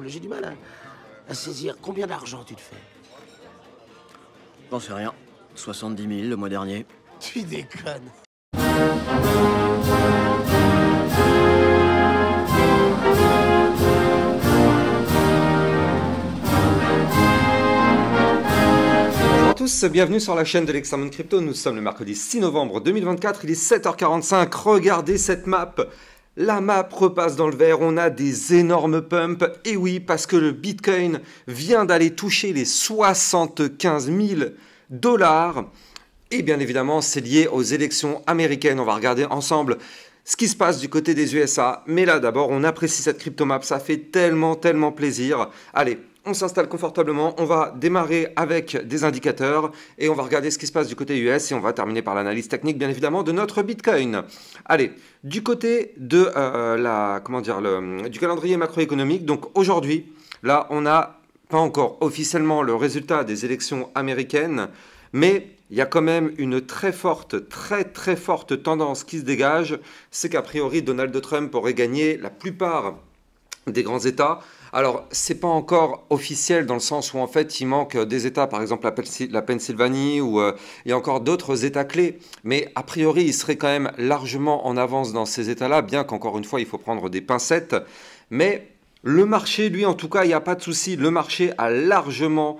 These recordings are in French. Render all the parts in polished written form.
incroyable. J'ai du mal à saisir. Combien d'argent tu te fais? J'en sais rien. 70 000 le mois dernier. Tu déconnes. Bonjour à tous, bienvenue sur la chaîne de l'Extrême Crypto. Nous sommes le mercredi 6 novembre 2024, il est 7h45. Regardez cette map. La map repasse dans le vert, on a des énormes pumps. Et oui, parce que le Bitcoin vient d'aller toucher les 75 000 $. Et bien évidemment, c'est lié aux élections américaines. On va regarder ensemble ce qui se passe du côté des USA. Mais là, d'abord, on apprécie cette crypto map. Ça fait tellement plaisir. Allez, on s'installe confortablement. On va démarrer avec des indicateurs et on va regarder ce qui se passe du côté US. Et on va terminer par l'analyse technique, bien évidemment, de notre Bitcoin. Allez, du côté de du calendrier macroéconomique. Donc aujourd'hui, là, on n'a pas encore officiellement le résultat des élections américaines, mais il y a quand même une très forte tendance qui se dégage. C'est qu'a priori, Donald Trump aurait gagné la plupart des grands États. Alors, ce n'est pas encore officiel dans le sens où en fait, il manque des États, par exemple la Pennsylvanie ou il y a encore d'autres États clés. Mais a priori, il serait quand même largement en avance dans ces États-là, bien qu'encore une fois, il faut prendre des pincettes. Mais le marché, lui, en tout cas, il n'y a pas de souci. Le marché a largement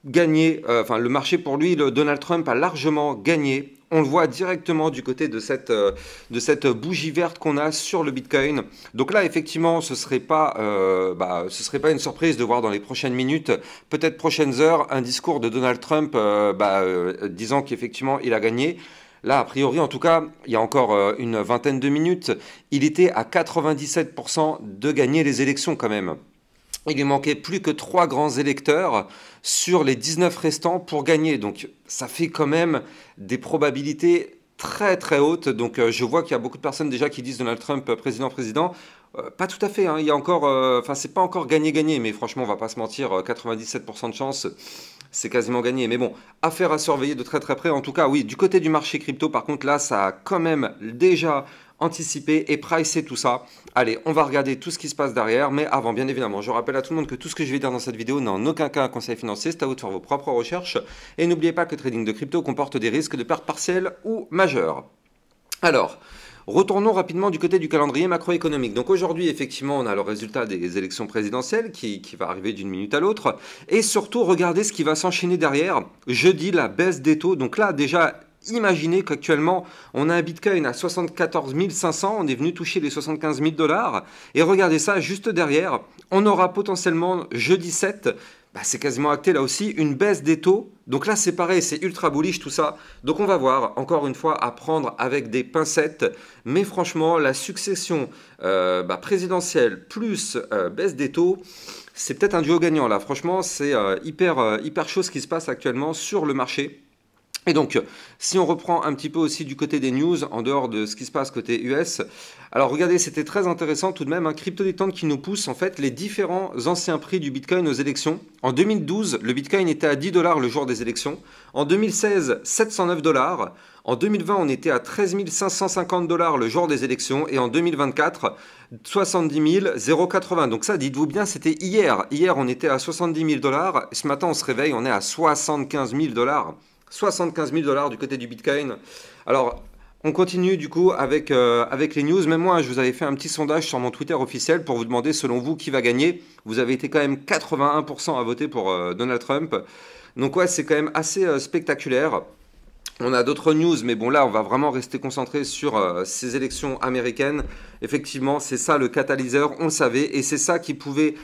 gagné, le marché pour lui, Donald Trump a largement gagné. On le voit directement du côté de cette bougie verte qu'on a sur le Bitcoin. Donc là, effectivement, ce serait pas une surprise de voir dans les prochaines minutes, peut-être prochaines heures, un discours de Donald Trump disant qu'effectivement, il a gagné. Là, a priori, en tout cas, il y a encore une vingtaine de minutes, il était à 97% de gagner les élections quand même. Il lui manquait plus que 3 grands électeurs sur les 19 restants pour gagner. Donc ça fait quand même des probabilités très hautes. Donc je vois qu'il y a beaucoup de personnes déjà qui disent Donald Trump président. Pas tout à fait, hein. Il y a encore, c'est pas encore gagné, mais franchement, on va pas se mentir, 97% de chance, c'est quasiment gagné. Mais bon, affaire à surveiller de très près. En tout cas, oui, du côté du marché crypto, par contre, là, ça a quand même déjà anticipé et pricé tout ça. Allez, on va regarder tout ce qui se passe derrière, mais avant, bien évidemment, je rappelle à tout le monde que tout ce que je vais dire dans cette vidéo n'est en aucun cas un conseil financier, c'est à vous de faire vos propres recherches. Et n'oubliez pas que le trading de crypto comporte des risques de perte partielle ou majeure. Alors, retournons rapidement du côté du calendrier macroéconomique. Donc aujourd'hui, effectivement, on a le résultat des élections présidentielles qui va arriver d'une minute à l'autre. Et surtout, regardez ce qui va s'enchaîner derrière. Jeudi, la baisse des taux. Donc là, déjà, imaginez qu'actuellement, on a un Bitcoin à 74 500. On est venu toucher les 75 000 $. Et regardez ça, juste derrière, on aura potentiellement jeudi 7, c'est quasiment acté là aussi, une baisse des taux. Donc là, c'est pareil, c'est ultra bullish tout ça. Donc on va voir, encore une fois, à prendre avec des pincettes. Mais franchement, la succession présidentielle plus baisse des taux, c'est peut-être un duo gagnant là. Franchement, c'est hyper chaud ce qui se passe actuellement sur le marché. Et donc, si on reprend un petit peu aussi du côté des news, en dehors de ce qui se passe côté US, alors regardez, c'était très intéressant tout de même, un crypto détente qui nous pousse en fait les différents anciens prix du Bitcoin aux élections. En 2012, le Bitcoin était à 10 $ le jour des élections. En 2016, 709 $. En 2020, on était à 13 550 $ le jour des élections. Et en 2024, 70 080. Donc ça, dites-vous bien, c'était hier. Hier, on était à 70 000 $. Ce matin, on se réveille, on est à 75 000 $. 75 000 $ du côté du Bitcoin. Alors, on continue du coup avec les news. Même moi, je vous avais fait un petit sondage sur mon Twitter officiel pour vous demander selon vous qui va gagner. Vous avez été quand même 81% à voter pour Donald Trump. Donc ouais, c'est quand même assez spectaculaire. On a d'autres news, mais bon là, on va vraiment rester concentré sur ces élections américaines. Effectivement, c'est ça le catalyseur, on le savait, et c'est ça qui pouvait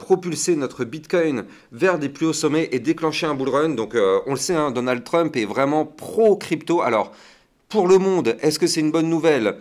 propulser notre Bitcoin vers des plus hauts sommets et déclencher un bull run. Donc on le sait, hein, Donald Trump est vraiment pro-crypto. Alors, pour le monde, est-ce que c'est une bonne nouvelle ?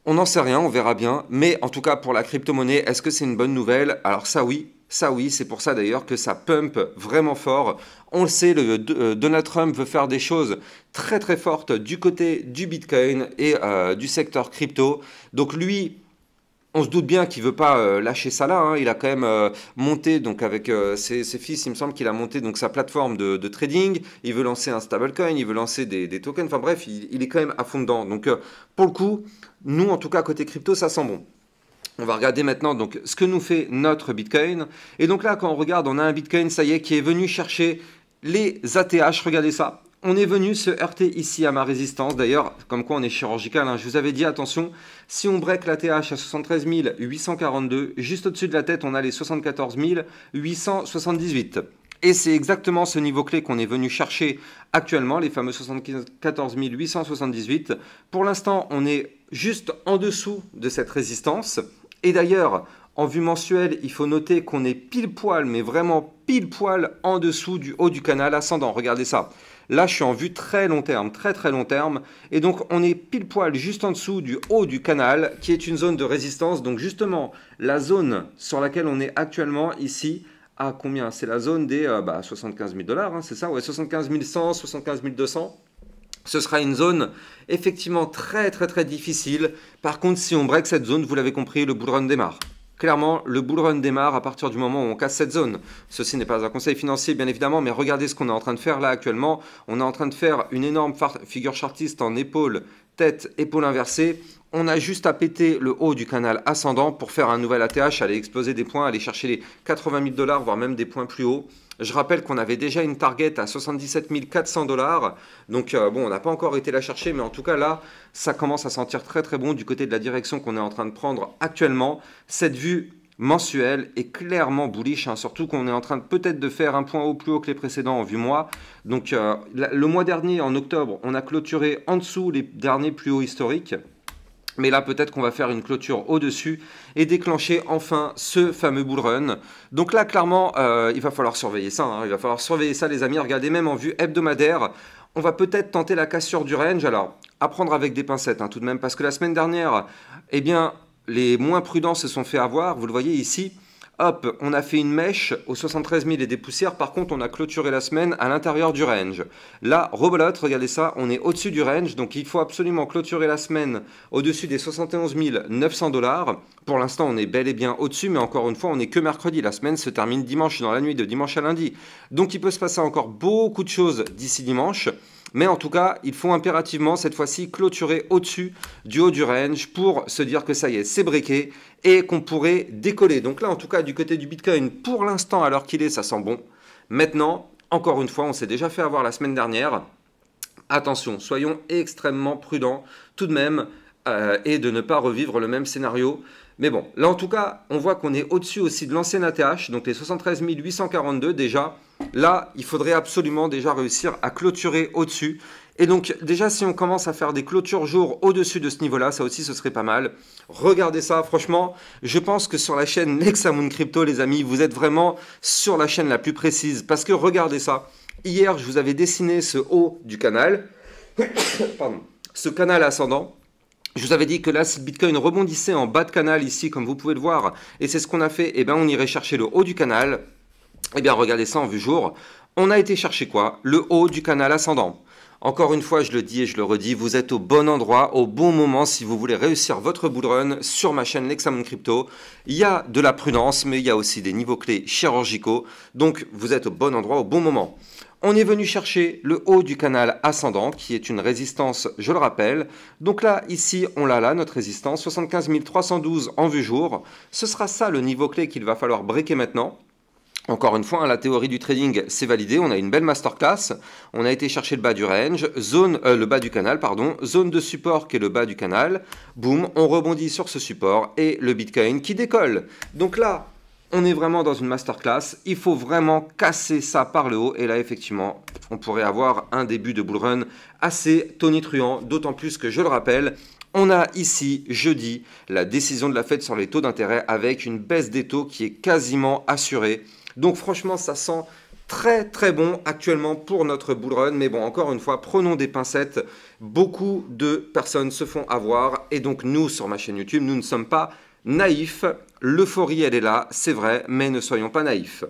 On n'en sait rien, on verra bien. Mais en tout cas, pour la crypto-monnaie, est-ce que c'est une bonne nouvelle ? Alors ça oui, c'est pour ça d'ailleurs que ça pump vraiment fort. On le sait, Donald Trump veut faire des choses très fortes du côté du Bitcoin et du secteur crypto. Donc lui, on se doute bien qu'il ne veut pas lâcher ça là, hein. Il a quand même monté, donc avec ses fils, il me semble qu'il a monté donc, sa plateforme de trading. Il veut lancer un stablecoin, il veut lancer des tokens. Enfin bref, il est quand même à fond dedans. Donc pour le coup, nous en tout cas côté crypto, ça sent bon. On va regarder maintenant donc ce que nous fait notre Bitcoin. Et donc là, quand on regarde, on a un Bitcoin, ça y est, qui est venu chercher les ATH. Regardez ça. On est venu se heurter ici à ma résistance. D'ailleurs, comme quoi on est chirurgical, hein. Je vous avais dit, attention, si on break l'ATH à 73 842, juste au-dessus de la tête, on a les 74 878. Et c'est exactement ce niveau clé qu'on est venu chercher actuellement, les fameux 74 878. Pour l'instant, on est juste en dessous de cette résistance. Et d'ailleurs, en vue mensuelle, il faut noter qu'on est pile poil, mais vraiment pile poil en dessous du haut du canal ascendant. Regardez ça. Là, je suis en vue très long terme, très très long terme. Et donc, on est pile poil juste en dessous du haut du canal, qui est une zone de résistance. Donc, justement, la zone sur laquelle on est actuellement ici, à combien? C'est la zone des 75 000 $, hein, c'est ça? Ouais, 75 100, 75 200. Ce sera une zone effectivement très très très difficile. Par contre, si on break cette zone, vous l'avez compris, le bull run démarre. Clairement, le bull run démarre à partir du moment où on casse cette zone. Ceci n'est pas un conseil financier, bien évidemment, mais regardez ce qu'on est en train de faire là actuellement. On est en train de faire une énorme figure chartiste en épaule, tête, épaule inversée. On a juste à péter le haut du canal ascendant pour faire un nouvel ATH, aller exploser des points, aller chercher les 80 000 $, voire même des points plus hauts. Je rappelle qu'on avait déjà une target à 77 400 $. Donc bon, on n'a pas encore été la chercher, mais en tout cas là, ça commence à sentir très très bon du côté de la direction qu'on est en train de prendre actuellement. Cette vue mensuelle est clairement bullish, hein, surtout qu'on est en train peut-être de faire un point haut plus haut que les précédents en vue mois. Donc le mois dernier, en octobre, on a clôturé en dessous les derniers plus hauts historiques. Mais là, peut-être qu'on va faire une clôture au-dessus et déclencher enfin ce fameux bull run. Donc là, clairement, il va falloir surveiller ça. Hein. Il va falloir surveiller ça, les amis. Regardez, même en vue hebdomadaire, on va peut-être tenter la cassure du range. Alors, à prendre avec des pincettes, hein, tout de même, parce que la semaine dernière, eh bien, les moins prudents se sont fait avoir. Vous le voyez ici. Hop, on a fait une mèche aux 73 000 et des poussières. Par contre, on a clôturé la semaine à l'intérieur du range. Là, rebelote, regardez ça, on est au-dessus du range. Donc, il faut absolument clôturer la semaine au-dessus des 71 900 $. Pour l'instant, on est bel et bien au-dessus. Mais encore une fois, on n'est que mercredi. La semaine se termine dimanche, dans la nuit de dimanche à lundi. Donc, il peut se passer encore beaucoup de choses d'ici dimanche. Mais en tout cas, il faut impérativement cette fois-ci clôturer au-dessus du haut du range pour se dire que ça y est, c'est breaké et qu'on pourrait décoller. Donc là, en tout cas, du côté du Bitcoin, pour l'instant, à l'heure qu'il est, ça sent bon. Maintenant, encore une fois, on s'est déjà fait avoir la semaine dernière. Attention, soyons extrêmement prudents tout de même et de ne pas revivre le même scénario. Mais bon, là en tout cas, on voit qu'on est au-dessus aussi de l'ancienne ATH, donc les 73 842 déjà. Là, il faudrait absolument déjà réussir à clôturer au-dessus. Et donc déjà, si on commence à faire des clôtures jour au-dessus de ce niveau-là, ça aussi, ce serait pas mal. Regardez ça, franchement, je pense que sur la chaîne Lexamoon Crypto, les amis, vous êtes vraiment sur la chaîne la plus précise. Parce que regardez ça, hier, je vous avais dessiné ce haut du canal, pardon, ce canal ascendant. Je vous avais dit que là, si le Bitcoin rebondissait en bas de canal ici, comme vous pouvez le voir, et c'est ce qu'on a fait, eh bien, on irait chercher le haut du canal. Eh bien, regardez ça en vue jour. On a été chercher quoi? Le haut du canal ascendant. Encore une fois, je le dis et je le redis, vous êtes au bon endroit, au bon moment si vous voulez réussir votre bull run sur ma chaîne Lexamoon Crypto. Il y a de la prudence, mais il y a aussi des niveaux clés chirurgicaux. Donc, vous êtes au bon endroit, au bon moment. On est venu chercher le haut du canal ascendant, qui est une résistance, je le rappelle. Donc là, ici, on l'a là, notre résistance, 75 312 en vue jour. Ce sera ça le niveau clé qu'il va falloir breaker maintenant. Encore une fois, hein, la théorie du trading, c'est validé. On a une belle masterclass. On a été chercher le bas du range, le bas du canal, pardon, zone de support qui est le bas du canal. Boum, on rebondit sur ce support et le Bitcoin qui décolle. Donc là, on est vraiment dans une masterclass. Il faut vraiment casser ça par le haut. Et là, effectivement, on pourrait avoir un début de bull run assez tonitruant. D'autant plus que, je le rappelle, on a ici, jeudi, la décision de la Fed sur les taux d'intérêt avec une baisse des taux qui est quasiment assurée. Donc franchement, ça sent très très bon actuellement pour notre bull run. Mais bon, encore une fois, prenons des pincettes. Beaucoup de personnes se font avoir. Et donc nous, sur ma chaîne YouTube, nous ne sommes pas naïfs. L'euphorie, elle est là, c'est vrai, mais ne soyons pas naïfs.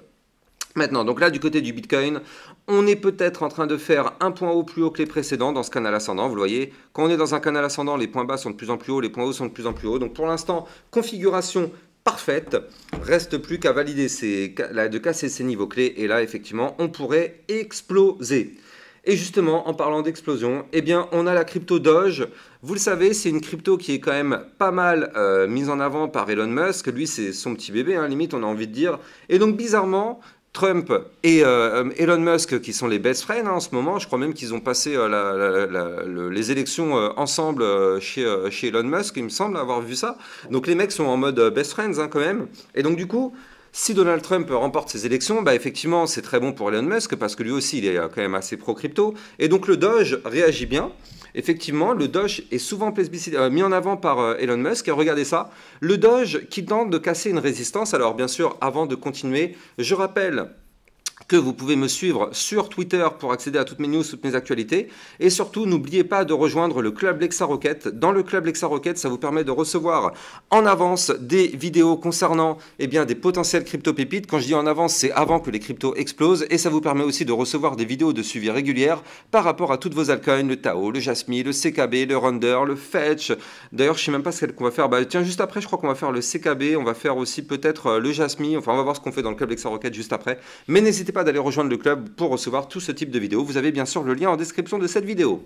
Maintenant, donc là, du côté du Bitcoin, on est peut-être en train de faire un point haut plus haut que les précédents dans ce canal ascendant. Vous le voyez, quand on est dans un canal ascendant, les points bas sont de plus en plus hauts, les points hauts sont de plus en plus hauts. Donc pour l'instant, configuration parfaite. Reste plus qu'à valider de casser ces niveaux clés. Et là, effectivement, on pourrait exploser. Et justement, en parlant d'explosion, eh bien, on a la crypto Doge. Vous le savez, c'est une crypto qui est quand même pas mal mise en avant par Elon Musk. Lui, c'est son petit bébé, hein, limite, on a envie de dire. Et donc, bizarrement, Trump et Elon Musk, qui sont les best friends hein, en ce moment, je crois même qu'ils ont passé les élections ensemble chez Elon Musk, il me semble avoir vu ça. Donc, les mecs sont en mode best friends hein, quand même. Et donc, du coup... Si Donald Trump remporte ces élections, bah effectivement, c'est très bon pour Elon Musk parce que lui aussi, il est quand même assez pro-crypto. Et donc le Doge réagit bien. Effectivement, le Doge est souvent mis en avant par Elon Musk. Et regardez ça, le Doge qui tente de casser une résistance. Alors bien sûr, avant de continuer, je rappelle que vous pouvez me suivre sur Twitter pour accéder à toutes mes news, toutes mes actualités. Et surtout, n'oubliez pas de rejoindre le Club Lexa Rocket. Dans le Club Lexa Rocket, ça vous permet de recevoir en avance des vidéos concernant eh bien, des potentiels crypto-pépites. Quand je dis en avance, c'est avant que les cryptos explosent. Et ça vous permet aussi de recevoir des vidéos de suivi régulières par rapport à toutes vos altcoins, le Tao, le Jasmy, le CKB, le Render, le Fetch. D'ailleurs, je ne sais même pas ce qu'on va faire. Bah, tiens, juste après, je crois qu'on va faire le CKB. On va faire aussi peut-être le Jasmy. Enfin, on va voir ce qu'on fait dans le Club Lexa Rocket juste après. Mais n'hésitez pas d'aller rejoindre le club pour recevoir tout ce type de vidéos. Vous avez bien sûr le lien en description de cette vidéo.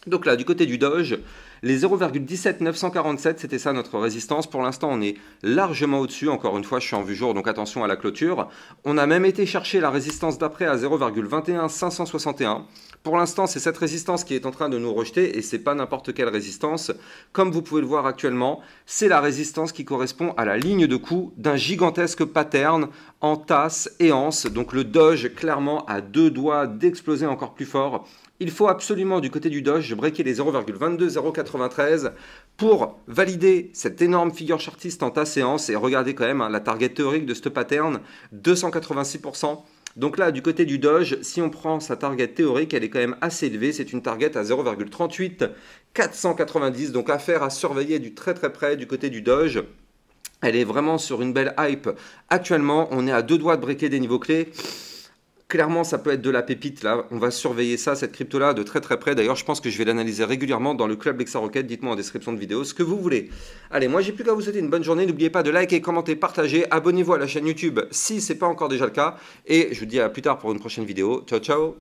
Donc là, du côté du Doge, les 0,17947, c'était ça notre résistance. Pour l'instant, on est largement au-dessus. Encore une fois, je suis en vue jour, donc attention à la clôture. On a même été chercher la résistance d'après à 0,21561. Pour l'instant, c'est cette résistance qui est en train de nous rejeter et c'est pas n'importe quelle résistance. Comme vous pouvez le voir actuellement, c'est la résistance qui correspond à la ligne de coup d'un gigantesque pattern en tasse et anse. Donc le Doge, clairement, a deux doigts d'exploser encore plus fort. Il faut absolument, du côté du Doge, breaker les 0,22093 pour valider cette énorme figure chartiste en tasse et anse. Et regardez quand même hein, la target théorique de ce pattern, 286%. Donc là, du côté du Doge, si on prend sa target théorique, elle est quand même assez élevée. C'est une target à 0,38490. Donc affaire à surveiller du très très près du côté du Doge. Elle est vraiment sur une belle hype. Actuellement, on est à deux doigts de breaker des niveaux clés. Clairement, ça peut être de la pépite là. On va surveiller ça, cette crypto-là, de très très près. D'ailleurs, je pense que je vais l'analyser régulièrement dans le Club Lexa Rocket. Dites-moi en description de vidéo ce que vous voulez. Allez, moi, j'ai plus qu'à vous souhaiter une bonne journée. N'oubliez pas de liker, commenter, partager. Abonnez-vous à la chaîne YouTube si ce n'est pas encore déjà le cas. Et je vous dis à plus tard pour une prochaine vidéo. Ciao, ciao!